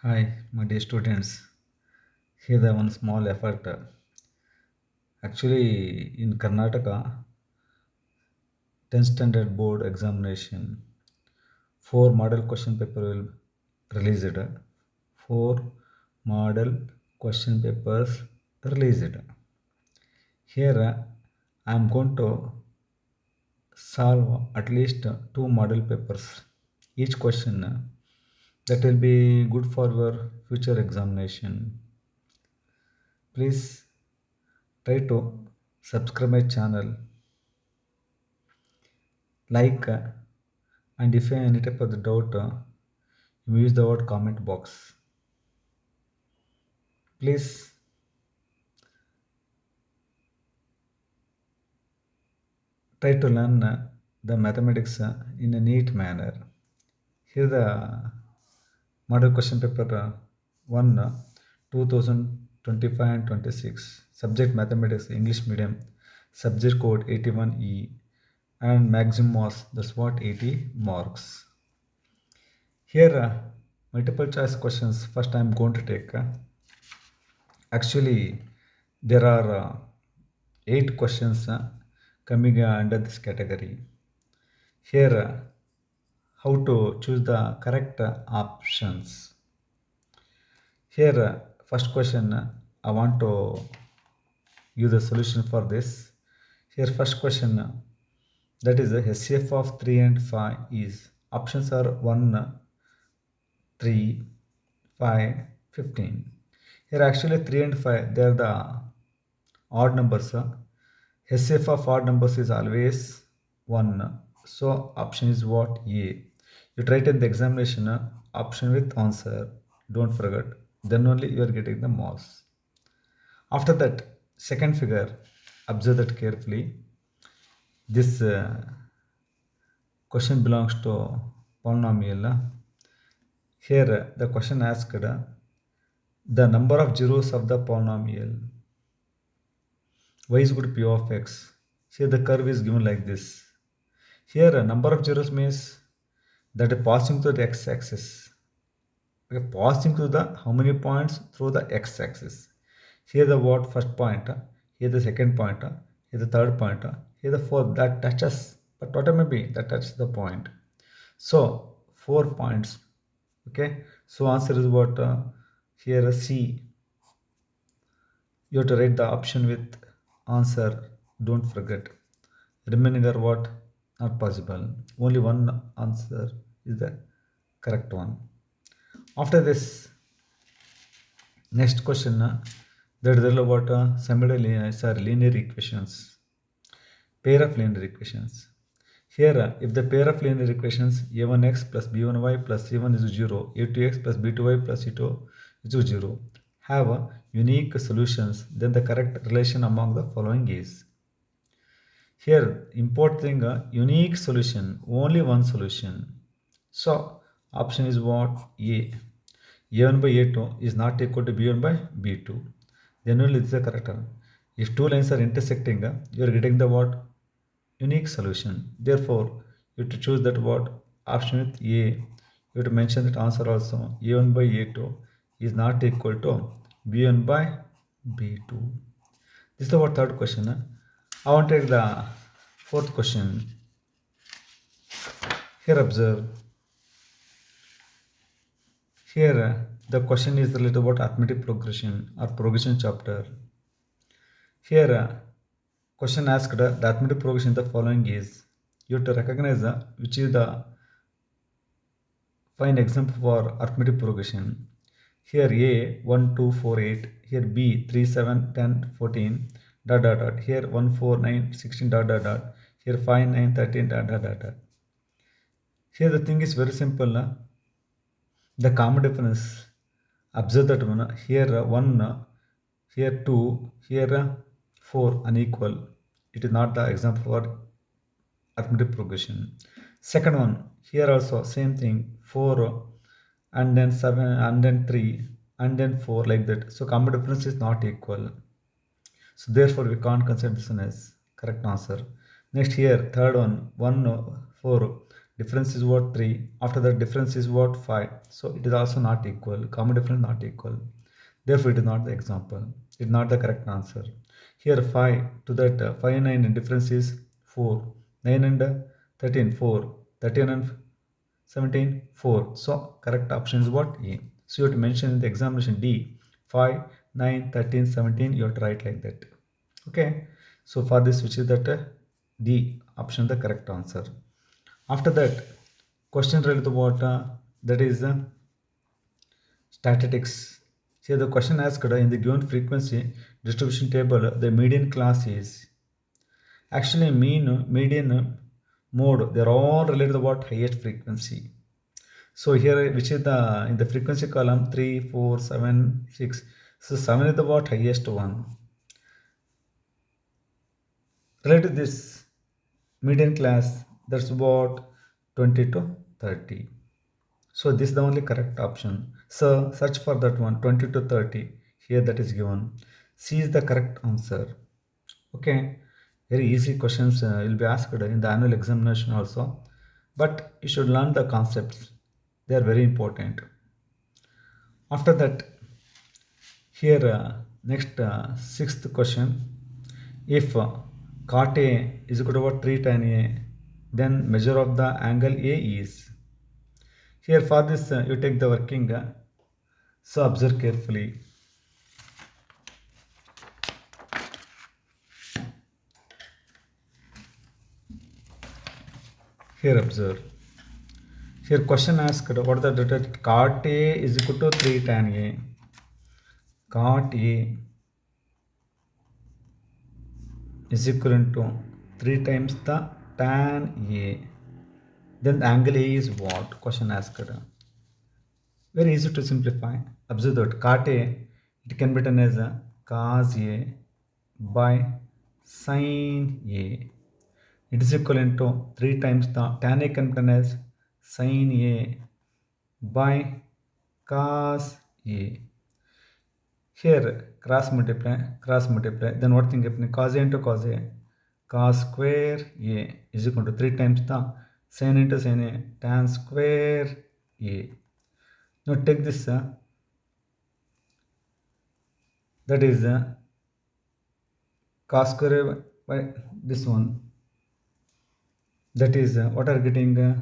Hi, my dear students. Here the one small effort. Actually, in Karnataka 10th standard board examination, four model question paper will released. Four model question papers released. Here, I am going to solve at least two model papers. Each question that will be good for your future examination. Please try to subscribe my channel, like, and if you have any type of the doubt, you use the word comment box. Please try to learn the mathematics in a neat manner. Here the model question paper 1, 2025 and 26, subject mathematics, English medium, subject code 81E, and maximum was that's what 80 marks. Here, multiple choice questions. First, I'm going to take. Actually, there are eight questions coming under this category. Here, how to choose the correct options. Here, first question, I want to give the solution for this. Here, first question, that is the HCF of 3 and 5 is options are 1, 3, 5, 15. Here, actually, 3 and 5, they are the odd numbers. HCF of odd numbers is always 1. So option is what? A. You write in the examination option with answer. Don't forget. Then only you are getting the marks. After that, second figure, observe that carefully. This question belongs to polynomial. Here the question asked the number of zeros of the polynomial. Y is equal to p of x. Here the curve is given like this. Here a number of zeros means that passing through the x-axis. Okay, passing through the how many points through the x-axis. Here the what first point, here the second point, here the third point, here the fourth that touches. But what may be that touches the point. So 4 points. Okay. So answer is what? Here C. You have to write the option with answer. Don't forget. Remaining are what? Not possible. Only one answer is the correct one. After this, next question, that is all about linear equations, pair of linear equations. Here, if the pair of linear equations a1x plus b1y plus c1 is 0, a2x plus b2y plus c2 is 0 have unique solutions, then the correct relation among the following is. Here, important thing, unique solution, only one solution. So, option is what? A. A1 by A2 is not equal to B1 by B2. Then only it's the correct one. If two lines are intersecting, you are getting the what? Unique solution. Therefore, you have to choose that what? Option with A. You have to mention that answer also. A1 by A2 is not equal to B1 by B2. This is the what third question. I want to take the fourth question. Here observe. Here the question is related about arithmetic progression or progression chapter. Here question asked the arithmetic progression the following is. You have to recognize which is the fine example for arithmetic progression. Here A 1 2 4 8. Here B 3 7 10 14 dot dot dot. Here 1 4 9 16 dot dot dot. Here 5 9 13 dot dot dot. Here the thing is very simple. The common difference, observe that one here 1, here 2, here 4 unequal. It is not the example for arithmetic progression. Second one, here also same thing 4 and then 7 and then 3 and then 4 like that. So common difference is not equal. So therefore we can't consider this one as correct answer. Next here third one 1 4 difference is what 3, after that difference is what 5, so it is also not equal, common difference not equal, therefore it is not the example, it is not the correct answer. Here 5 to that 5 and 9 difference is 4, 9 and 13 4, 13 and 17 4, so correct option is what A. So you have to mention in the examination D 5 9 13 17, you have to write like that. Okay, so for this, which is that D option the correct answer. After that, question related to what that is statistics. Here the question asked in the given frequency distribution table, the median class is actually mean, median, mode. They are all related to what highest frequency. So here, which is the in the frequency column 3, 4, 7, 6. So 7 is the what highest one. Related to this median class, that's what 20 to 30. So this is the only correct option. So search for that one 20 to 30. Here that is given. C is the correct answer. Okay. Very easy questions will be asked in the annual examination also. But you should learn the concepts. They are very important. After that, here next sixth question. If cot A is equal to what 3 tan A, then measure of the angle A is. Here for this you take the working, so observe carefully. Here observe. Here question asked what the data cot A is equal to 3 tan A. Cot A is equal to 3 times the tan A. Then the angle A is what? Question asked. Very easy to simplify. Observe that cot A, it can be written as a cos A by sin A. It is equivalent to 3 times the tan A can be written as sin A by cos A. Here cross multiply, then what thing happening? Cos A into cos A, cos square A is equal to 3 times the sin into sin A, tan square A. Now take this, that is cos square A by this one, that is what are getting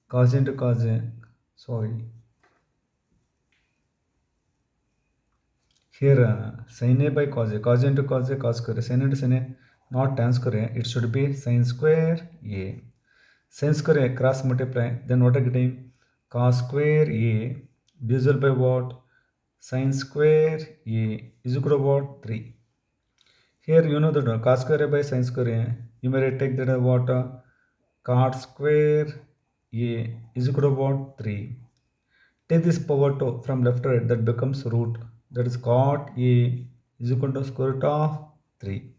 cos into cos A, sorry. Here sin A by cos A, cos A into cos A, cos square A, sin into sin A, not tan square A, it should be sin square A. Sin square A cross multiply, then what are getting? Cos square A divided by what? Sin square A is equal to what? 3. Here you know that cos square A by sin square A, you may take that what? Cot square A is equal to what? 3. Take this power 2 from left to right, that becomes root. That is cot A is equal to square root of 3.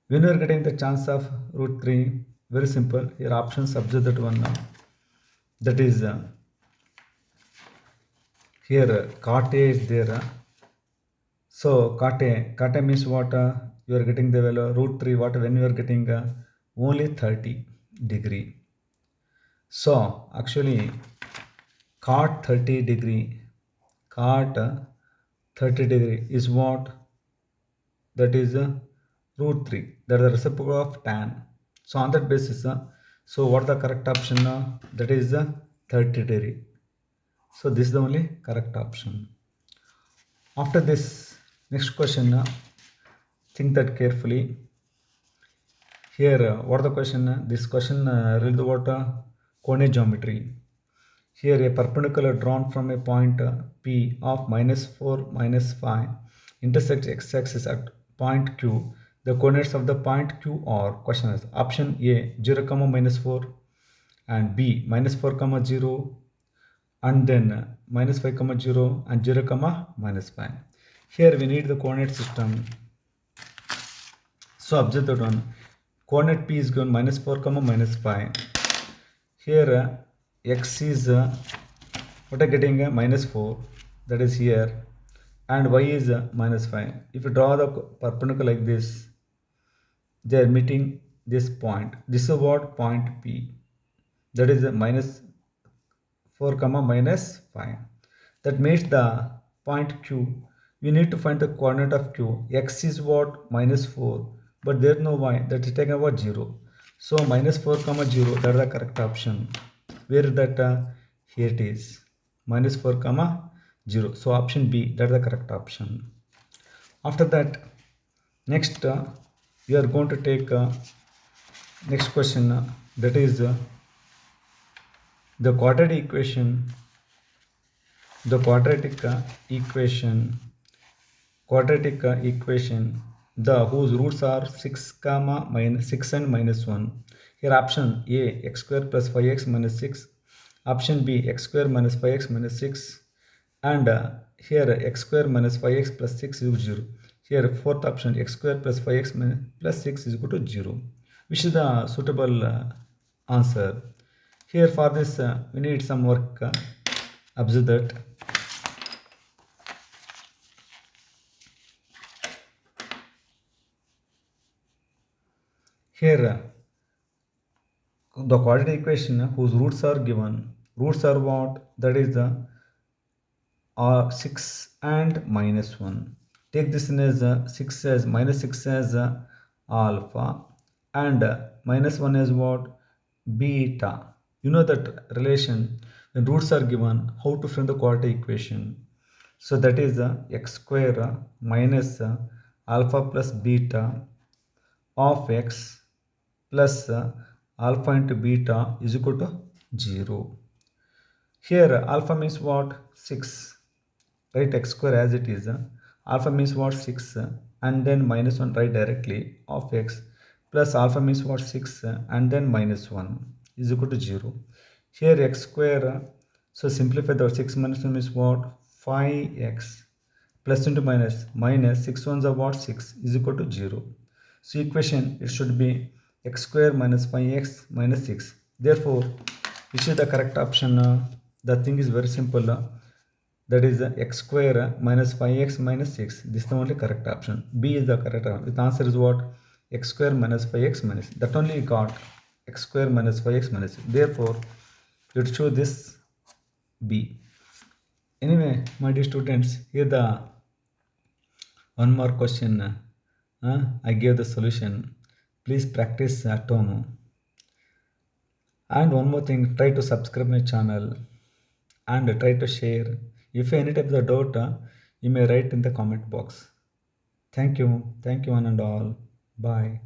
When you are getting the chance of root 3, very simple. Your options observe that one now. That is here cot A is there. So cot A means what? You are getting the value root 3. What when you are getting only 30 degree. So actually cot 30 degree, cot 30 degree is what? That is root 3. That is the reciprocal of tan. So on that basis, so what the correct option? That is 30 degree. So this is the only correct option. After this, next question, think that carefully. Here, what the question? This question related to what? Coordinate geometry. Here, a perpendicular drawn from a point P of -4, -5 intersects x-axis at point Q. The coordinates of the point Q are, question is option A 0, -4, and B -4, 0, and then -5, 0, and 0, -5. Here we need the coordinate system. So observe that one. Coordinate P is given -4, -5. Here x is what are getting -4, that is here, and y is -5. If you draw the perpendicular like this, they are meeting this point. This is what point P. that is minus 4 comma minus 5. That means the point Q, we need to find the coordinate of Q. X is what? Minus 4, but there is no y, that is taken about 0. So minus 4 comma 0, that is the correct option. Where is that? Here it is, minus 4 comma 0. So option B, that is the correct option. After that, next we are going to take next question, that is the quadratic equation. The quadratic equation, the whose roots are 6 comma minus 6 and minus 1. Here option A, x square plus 5x minus 6. Option B, x square minus 5x minus 6. And here x square minus 5x plus 6 is equal to 0. Here fourth option, x square plus 5x plus 6 is equal to 0. Which is the suitable answer? Here for this we need some work. Observe that. Here the quadratic equation whose roots are given. Roots are what? That is the 6 and minus 1. Take this in as 6 as minus 6 as alpha, and minus 1 as what? Beta. You know that relation when roots are given, how to frame the quadratic equation. So that is x square minus alpha plus beta of x plus alpha into beta is equal to 0. Here alpha means what? 6. Write x square as it is. Alpha means what? 6. And then minus 1 write directly of x plus alpha means what? 6 and then minus 1 is equal to 0. Here x square, so simplify the 6 minus 1 is what? 5x plus into minus 6 ones are what? 6 is equal to 0. So equation it should be x square minus 5x minus 6. Therefore, which is the correct option? The thing is very simple. That is x square minus 5x minus 6. This is the only correct option. B is the correct option. The answer is what? X square minus 5x minus. That only got x square minus 5x minus 6. Therefore, you should choose this B. Anyway, my dear students, here the one more question. I gave the solution. Please practice at home. And one more thing, try to subscribe my channel and try to share. If any type of doubt, you may write in the comment box. Thank you. Thank you one and all. Bye.